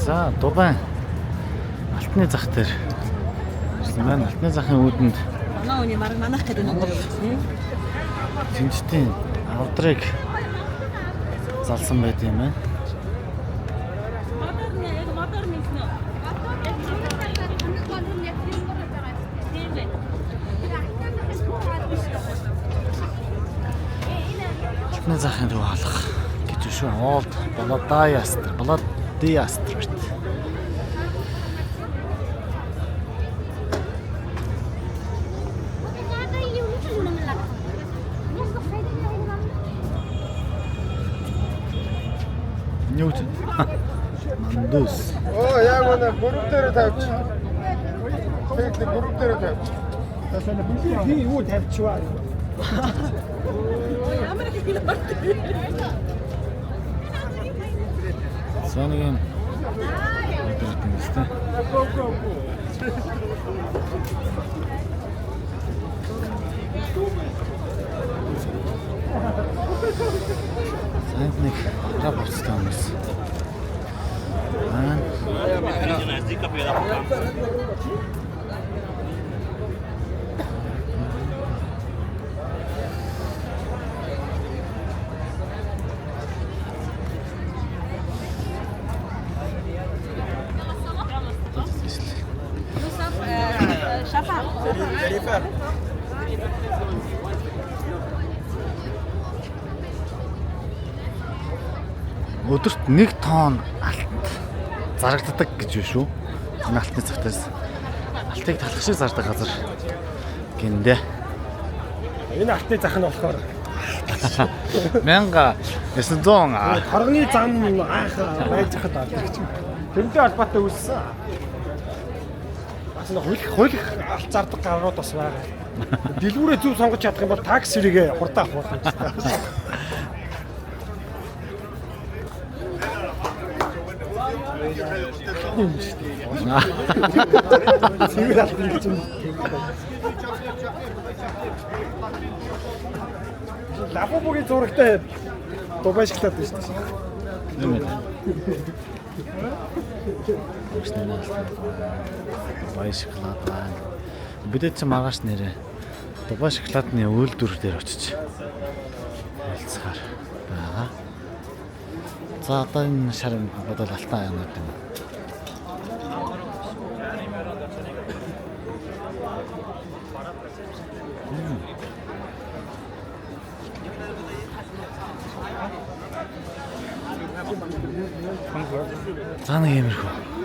За Дубай алтны зах дээр. Манай алтны захын үүдэнд манах гэдэг юм. Тэмцтийн авдрыг залсан байт юм байна. Алтны захын руу халах гэж шүү. Old Baladiaster. Ньют. Мандус. Оо яг үнэ групп дээр тавьчих. Тэгээд групп дээр тавьчих. Тасаа би юу тавьчихваа. Ямар их юм бэ? Санагийн өдөртнэстэй. Санагийн рапорттай хүмүүс. Өдөрт 1 тонн алт зарагддаг гэж байна шүү. Энэ алтны цагтаас алтыг талах шиг зардаг газар гиндэ. Энэ алтны зах нь болохоор 1900 хоргоны зам анх байж хад алдаг чинь. Тэрнтэй холбоотой үүссэн. Бас нэг хуулих алт зардаг гарууд бас байгаа. Дэлгүүрээ зөв сонгож чадах юм бол такс хэрэгээ хурдан авах боломжтой. Цэвэр алт гэж юм. Лапобогийн зурагтай Дубай шоколад байна шүү дээ. юм байна. Дубай шоколад байна. Бидэд ч маргааш нэрээ Дубай шоколадны үйлдвэр дээр очиж хэлцгээр байгаа. За одоо энэ шарын бодол алтан аймаг юм. За нэг юмэрхүү.